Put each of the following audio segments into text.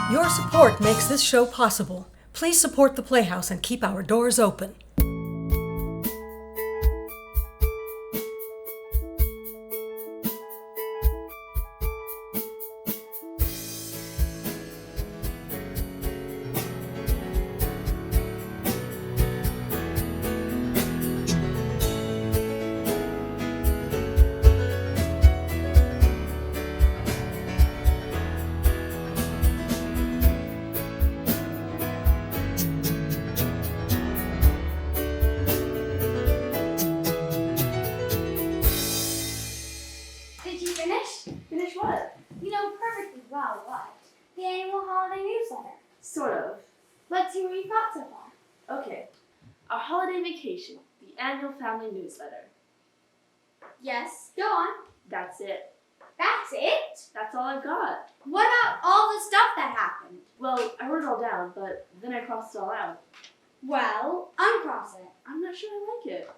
Your support makes this show possible. Please support the Playhouse and keep our doors open. Did you finish? Finish what? You know perfectly well what? The annual holiday newsletter. Sort of. Let's see what you've got so far. Okay. Our holiday vacation, the annual family newsletter. Yes, go on. That's it. That's it? That's all I've got. What about all the stuff that happened? Well, I wrote it all down, but then I crossed it all out. Well, uncross it. I'm not sure I like it.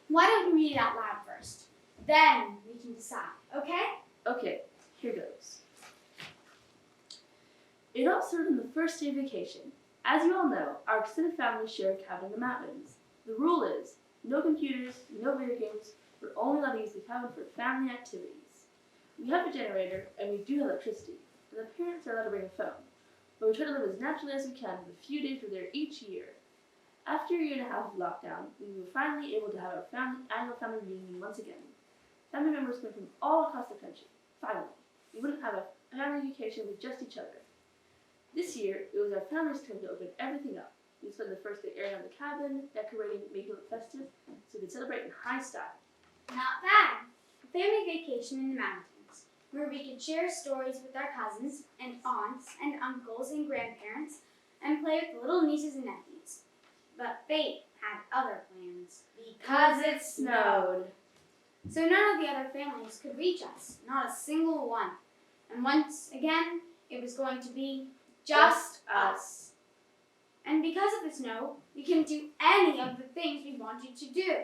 Why don't you read it out loud first? Then we can decide, okay? Okay, here goes. It all started on the first day of vacation. As you all know, our extended family share a cabin in the mountains. The rule is, no computers, no video games, we're only allowed to use the cabin for family activities. We have a generator, and we do have electricity, and the parents are allowed to bring a phone, but we try to live as naturally as we can with the few days we're there each year. After a year and a half of lockdown, we were finally able to have our annual family reunion once again. Family members came from all across the country. Finally, we wouldn't have a family vacation with just each other. This year, it was our family's turn to open everything up. We spent the first day airing out the cabin, decorating, making it festive, so we could celebrate in high style. Not bad. A family vacation in the mountains, where we could share stories with our cousins and aunts and uncles and grandparents and play with the little nieces and nephews. But fate had other plans. Because it snowed. So none of the other families could reach us, not a single one. And once again, it was going to be just us. And because of the snow, we couldn't do any of the things we wanted to do.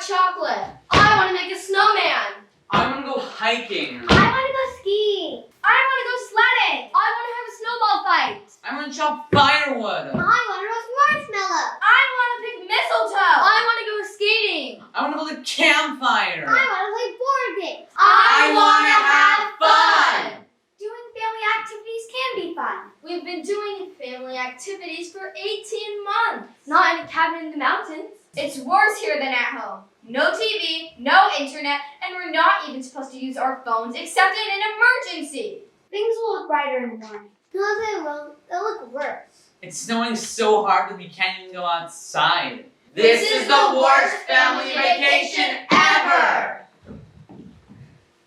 Chocolate. I want to make a snowman. I want to go hiking. I want to go skiing. I want to go sledding. I want to have a snowball fight. I want to chop firewood. I want to roast marshmallows. I want to pick mistletoe. I want to go skating. I want to build a campfire. I want to play board games. I want to have fun. Doing family activities can be fun. We've been doing family activities for 18 months. Not in a cabin in the mountains. It's worse here than at home. No TV, no internet, and we're not even supposed to use our phones except in an emergency. Things will look brighter in the morning. No, they won't. They'll look worse. It's snowing so hard that we can't even go outside. This is the worst family vacation ever!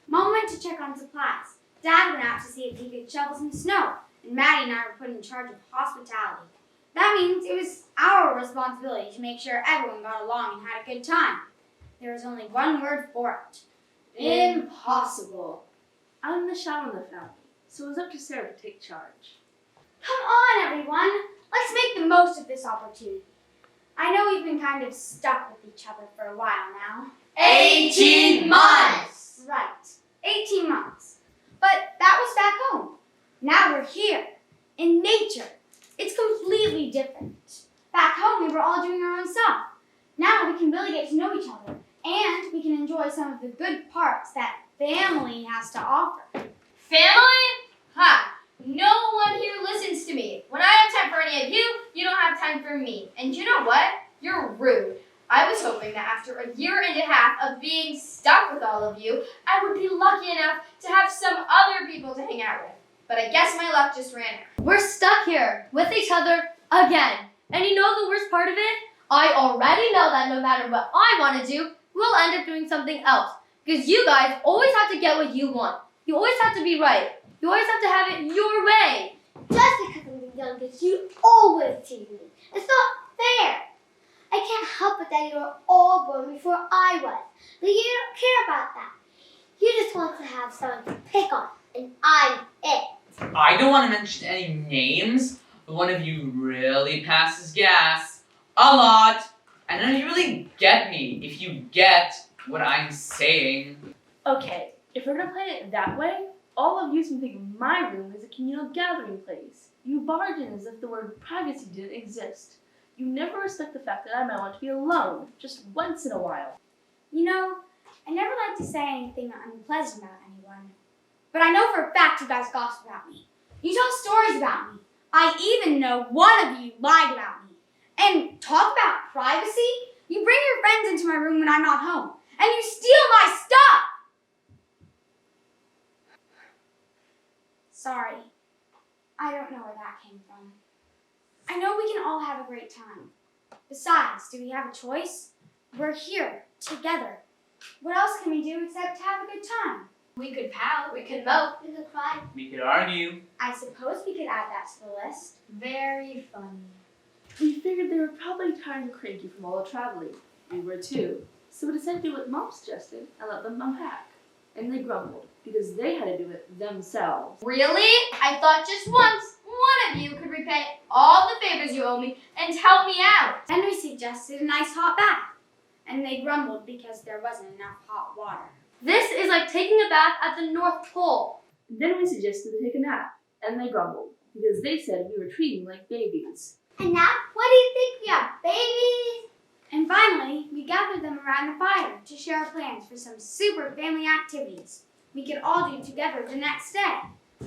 Mom went to check on supplies. Dad went out to see if he could shovel some snow, and Maddie and I were put in charge of hospitality. That means it was our responsibility to make sure everyone got along and had a good time. There was only one word for it. Impossible. I'm the shadow of the family, so it was up to Sarah to take charge. Come on, everyone. Let's make the most of this opportunity. I know we've been kind of stuck with each other for a while now. 18 months! Right. 18 months. But that was back home. Now we're here, in nature. It's completely different. Back home, we were all doing our own stuff. Now we can really get to know each other, and we can enjoy some of the good parts that family has to offer. Family? Ha! No one here listens to me. When I have time for any of you, you don't have time for me. And you know what? You're rude. I was hoping that after a year and a half of being stuck with all of you, I would be lucky enough to have some other people to hang out with. But I guess my luck just ran out. We're stuck here with each other again. And you know the worst part of it? I already know that no matter what I want to do, we'll end up doing something else. Because you guys always have to get what you want. You always have to be right. You always have to have it your way. Just because I'm the youngest, you always tease me. It's not fair. help it that you were all born before I was. But you don't care about that. You just want to have someone to pick on, and I'm it. I don't want to mention any names, but one of you really passes gas. A lot. And then you really get me if you get what I'm saying. Okay, if we're gonna play it that way, all of you can think of my room as a communal gathering place. You barge in as if the word privacy didn't exist. You never respect the fact that I might want to be alone, just once in a while. You know, I never like to say anything unpleasant about anyone. But I know for a fact you guys gossip about me. You tell stories about me. I even know one of you lied about me. And talk about privacy? You bring your friends into my room when I'm not home. And you steal my stuff! Sorry. I don't know where that came from. I know we can all have a great time. Besides, do we have a choice? We're here, together. What else can we do except have a good time? We could pout, we could mope. We could cry. We could argue. I suppose we could add that to the list. Very funny. We figured they were probably tired and cranky from all the traveling. We were too. So we decided to do what Mom suggested and let them unpack. And they grumbled because they had to do it themselves. Really? I thought just once one of you could repay all the favors you owe me and help me out. Then we suggested a nice hot bath. And they grumbled because there wasn't enough hot water. This is like taking a bath at the North Pole. Then we suggested to take a nap. And they grumbled because they said we were treating like babies. And now, what do you think we are, babies? And finally, we gathered them around the fire to share our plans for some super family activities we could all do together the next day.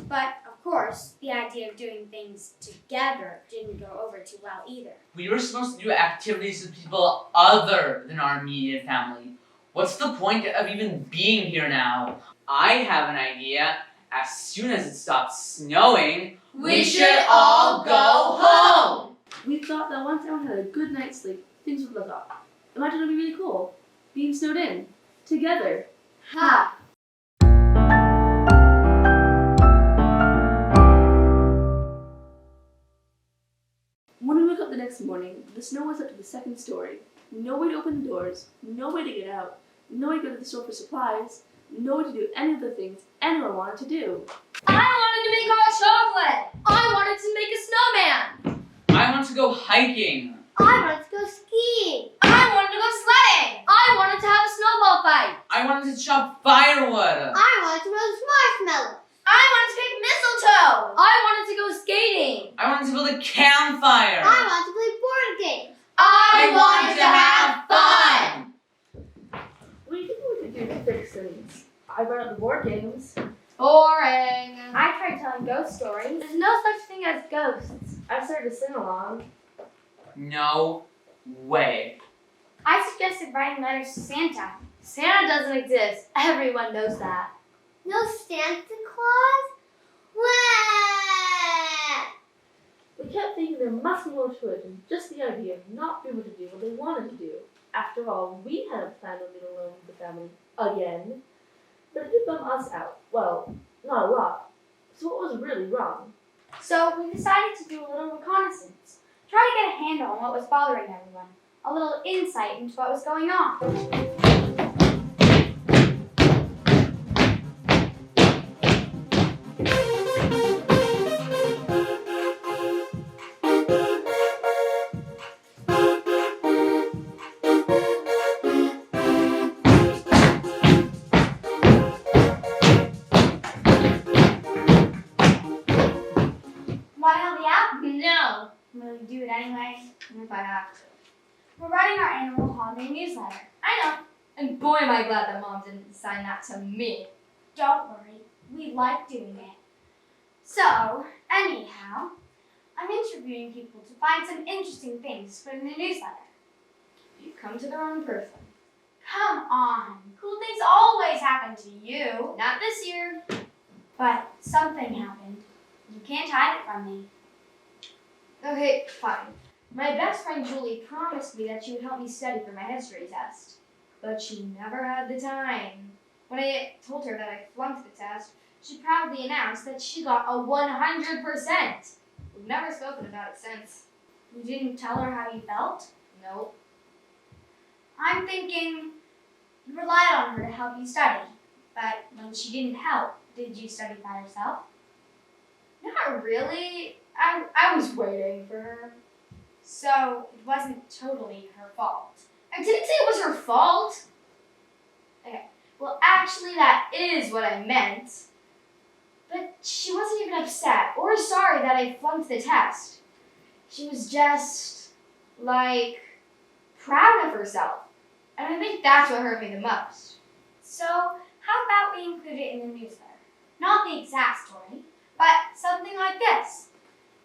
But, of course, the idea of doing things together didn't go over too well either. We were supposed to do activities with people other than our immediate family. What's the point of even being here now? I have an idea. As soon as it stops snowing, We should all go home. We thought that once everyone had a good night's sleep, things would look up. Imagine it would be really cool. Being snowed in. Together. Ha! When we woke up the next morning, the snow was up to the second story. No way to open the doors, no way to get out, no way to go to the store for supplies, no way to do any of the things anyone wanted to do. I wanted to make hot chocolate. I wanted to make a snowman. I want to go hiking. I wanted to go skiing. I wanted to go sledding. I wanted to have a snowball fight. I wanted to chop firewood. I wanted to roast marshmallows. I wanted to pick mistletoe. I wanted to go skating. I wanted to build a campfire. I wanted to play board games. I wanted to have fun. What do you think we could do to fix things? I brought up the board games. Boring. I tried telling ghost stories. There's no such thing as ghosts. I started to sing along. No way. I suggested writing letters to Santa. Santa doesn't exist. Everyone knows that. No Santa Claus? What? We kept thinking there must be more to it than just the idea of not being able to do what they wanted to do. After all, we hadn't planned on being alone with the family again. But it did bum us out. Well, not a lot. So what was really wrong? So we decided to do a little reconnaissance. Try to get a handle on what was bothering everyone. A little insight into what was going on. Want to help me out? No. Will you do it anyway? If I have to. We're writing our annual holiday newsletter. I know. And boy, am I glad that Mom didn't assign that to me. Don't worry, we like doing it. So, anyhow, I'm interviewing people to find some interesting things to put in the newsletter. You've come to the wrong person. Come on, cool things always happen to you. Not this year. But something happened. You can't hide it from me. Okay, fine. My best friend Julie promised me that she would help me study for my history test. But she never had the time. When I told her that I flunked the test, she proudly announced that she got a 100%. We've never spoken about it since. You didn't tell her how you felt? Nope. I'm thinking you relied on her to help you study, but when she didn't help, did you study by yourself? Not really. I was waiting for her. So it wasn't totally her fault. I didn't say it was her fault. Okay, well, actually, that is what I meant. But she wasn't even upset or sorry that I flunked the test. She was just, like, proud of herself. And I think that's what hurt me the most. So how about we include it in the newsletter? Not the exact story, but something like this.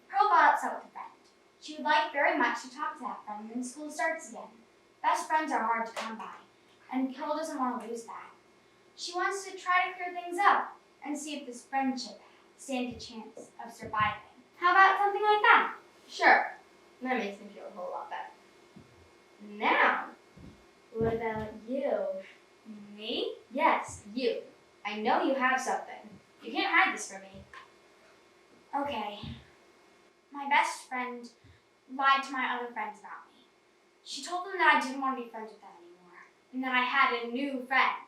Pearl got upset with a friend. She would like very much to talk to that friend when school starts again. Best friends are hard to come by, and Pearl doesn't want to lose that. She wants to try to clear things up and see if this friendship stands a chance of surviving. How about something like that? Sure, that makes me feel a whole lot better. Now, what about you? Me? Yes, you. I know you have something. You can't hide this from me. Okay. My best friend lied to my other friends about me. She told them that I didn't want to be friends with them anymore, and that I had a new friend.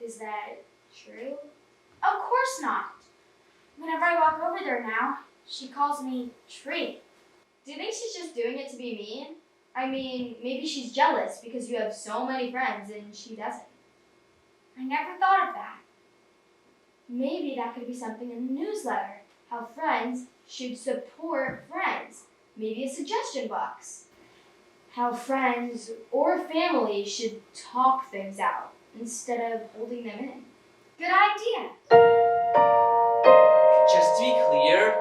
Is that true? Of course not. Whenever I walk over there now, she calls me Tree. Do you think she's just doing it to be mean? I mean, maybe she's jealous because you have so many friends and she doesn't. I never thought of that. Maybe that could be something in the newsletter. How friends should support friends. Maybe a suggestion box. How friends or family should talk things out instead of holding them in. Good idea. Just to be clear,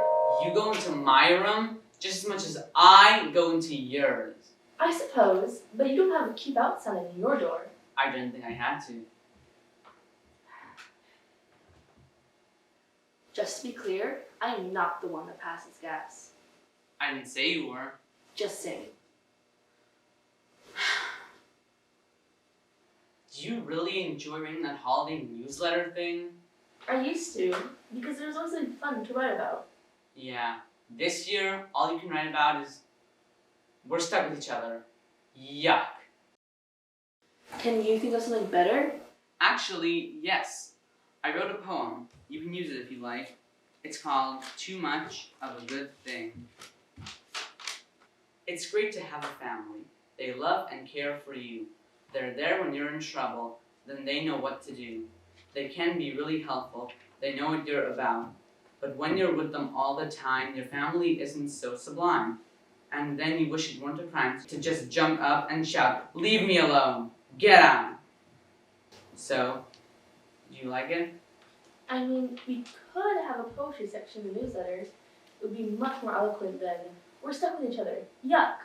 you go into my room just as much as I go into yours. I suppose, but you don't have a keep out sign in your door. I didn't think I had to. Just to be clear, I am not the one that passes gas. I didn't say you were. Just saying. Do you really enjoy reading that holiday newsletter thing? I used to, because there was always something fun to write about. Yeah. This year, all you can write about is we're stuck with each other. Yuck. Can you think of something better? Actually, yes. I wrote a poem. You can use it if you like. It's called Too Much of a Good Thing. It's great to have a family. They love and care for you. They're there when you're in trouble. Then they know what to do. They can be really helpful. They know what you're about. But when you're with them all the time, your family isn't so sublime. And then you wish it weren't a crime to just jump up and shout, "Leave me alone! Get out!" So, do you like it? I mean, we could have a poetry section in the newsletter. It would be much more eloquent than, "We're stuck with each other. Yuck."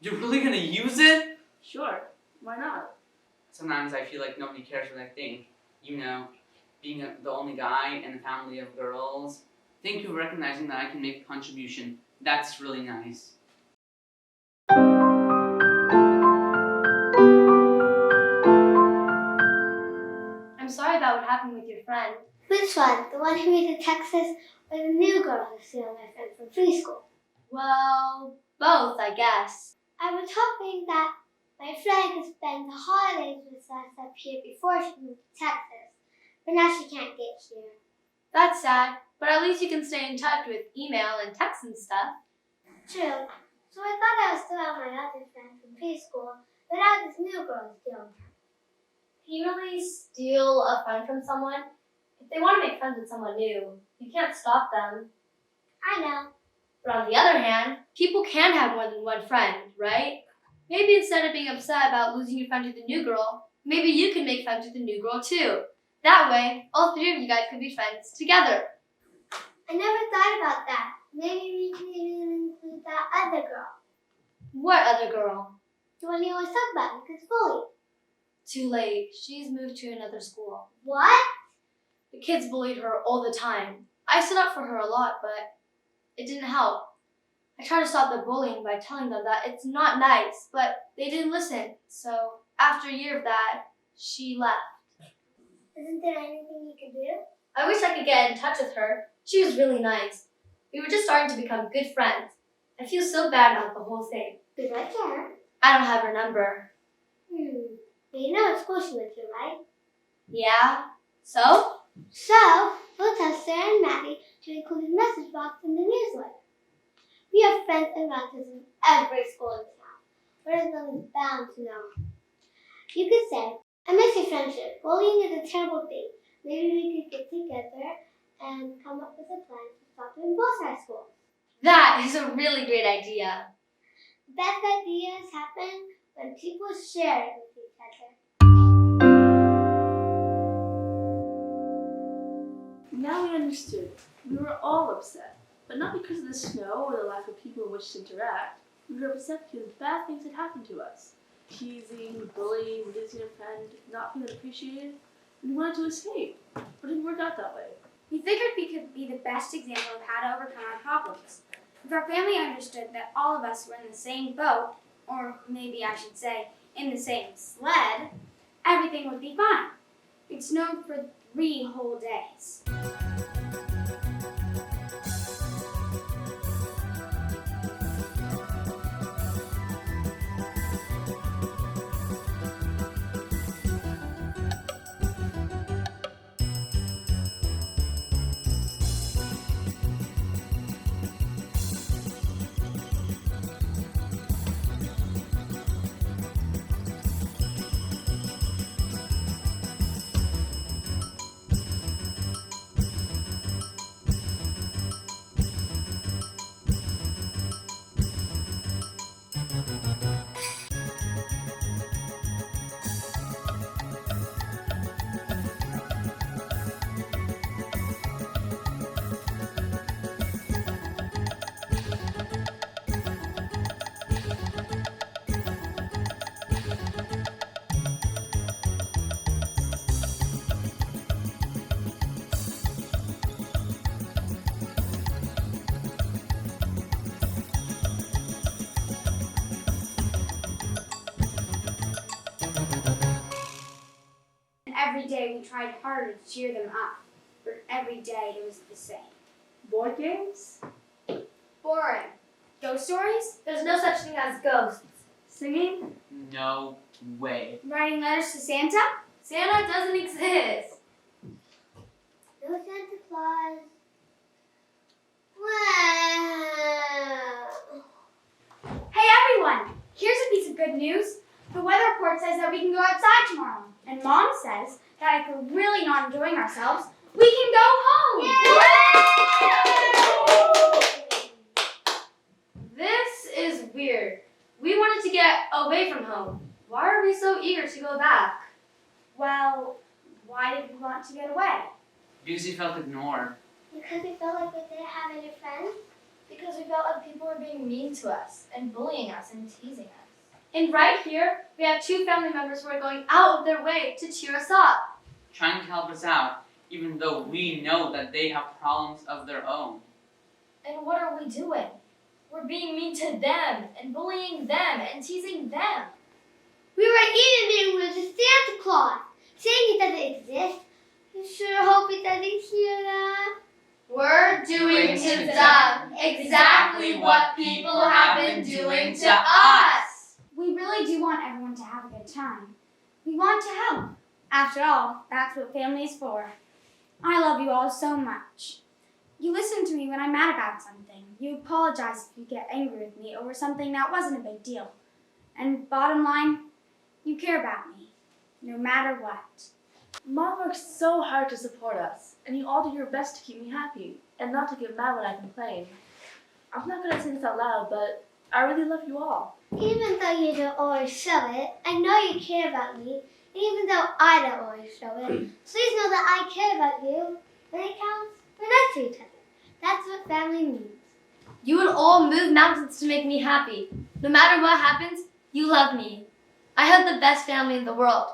You're really gonna use it? Sure, why not? Sometimes I feel like nobody cares what I think. You know, being the only guy in a family of girls. Thank you for recognizing that I can make a contribution. That's really nice. I'm sorry about what happened with your friend. Which one? The one who moved to Texas or the new girl who's stealing my friend from preschool? Well, both, I guess. I was hoping that my friend could spend the holidays with us up here before she moved to Texas. But now she can't get here. That's sad, but at least you can stay in touch with email and text and stuff. True. So I thought I was still have my other friend from preschool, but now this new girl is stealing her. Can you really steal a friend from someone? If they want to make friends with someone new, you can't stop them. I know. But on the other hand, people can have more than one friend, right? Maybe instead of being upset about losing your friend to the new girl, maybe you can make friends with the new girl too. That way, all three of you guys could be friends together. I never thought about that. Maybe we can even include that other girl. What other girl? The one you always talk about who gets bullied. Too late. She's moved to another school. What? The kids bullied her all the time. I stood up for her a lot, but it didn't help. I tried to stop the bullying by telling them that it's not nice, but they didn't listen. So after a year of that, she left. Isn't there anything you can do? I wish I could get in touch with her. She was really nice. We were just starting to become good friends. I feel so bad about the whole thing. Because I care. I don't have her number. But you know what school she went to, right? Yeah? So? So, we'll tell Sarah and Maddie to include a message box in the newsletter. We have friends and relatives in every school in town. Where everyone is bound to know. You could say, I miss your friendship. Bullying is a terrible thing. Maybe we could get together and come up with a plan to stop it in both our schools. That is a really great idea. The best ideas happen when people share it with each other. Now we understood. We were all upset, but not because of the snow or the lack of people in which to interact. We were upset because bad things had happened to us. Teasing, bullying, losing a friend, not feeling appreciated. We wanted to escape, but it didn't work out that way. We figured we could be the best example of how to overcome our problems. If our family understood that all of us were in the same boat, or maybe I should say, in the same sled, everything would be fine. It snowed for 3 whole days. Every day we tried harder to cheer them up, but every day it was the same. Board games? Boring. Ghost stories? There's no such thing as ghosts. Singing? No way. Writing letters to Santa? Santa doesn't exist. No Santa Claus. Wow. Hey everyone! Here's a piece of good news. The weather report says that we can go outside tomorrow. And Mom says that if we're really not enjoying ourselves, we can go home! This is weird. We wanted to get away from home. Why are we so eager to go back? Well, why did we want to get away? Because you felt ignored. Because we felt like we didn't have any friends. Because we felt like people were being mean to us and bullying us and teasing us. And right here, we have 2 family members who are going out of their way to cheer us up. Trying to help us out, even though we know that they have problems of their own. And what are we doing? We're being mean to them and bullying them and teasing them. We were even being rude to Santa Claus, saying he doesn't exist. I sure hope he doesn't hear that. We're doing to them exactly what people have been doing to us. We really do want everyone to have a good time. We want to help. After all, that's what family is for. I love you all so much. You listen to me when I'm mad about something. You apologize if you get angry with me over something that wasn't a big deal. And bottom line, you care about me, no matter what. Mom works so hard to support us, and you all do your best to keep me happy, and not to get mad when I complain. I'm not going to say this out loud, but I really love you all. Even though you don't always show it, I know you care about me. And even though I don't always show it, please know that I care about you. When it counts, we're nice to each other. That's what family means. You would all move mountains to make me happy. No matter what happens, you love me. I have the best family in the world.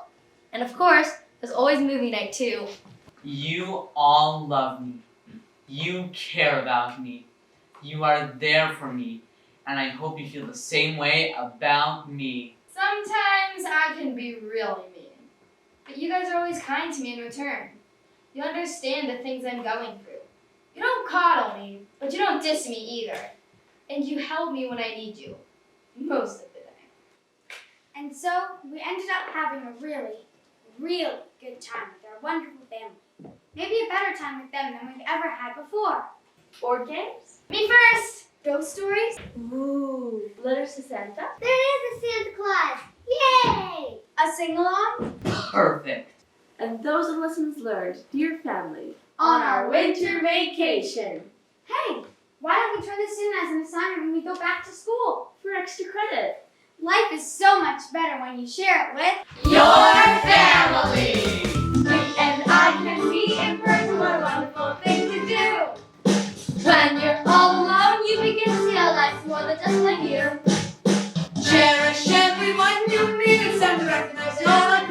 And of course, there's always movie night too. You all love me. You care about me. You are there for me. And I hope you feel the same way about me. Sometimes I can be really mean, but you guys are always kind to me in return. You understand the things I'm going through. You don't coddle me, but you don't diss me either. And you help me when I need you, most of the time. And so we ended up having a really, really good time with our wonderful family. Maybe a better time with them than we've ever had before. Board games? Me first! Ghost stories? Ooh, letters to Santa? There is a Santa Claus! Yay! A sing-along? Perfect. And those are lessons learned, dear family, On our winter vacation. Hey, why don't we turn this in as an assignment when we go back to school? For extra credit. Life is so much better when you share it with Your family! You and I can be in person. What a wonderful thing to do! When you're all alone, you begin to see how life's more than just like you. Cherish everyone you meet and send recognize all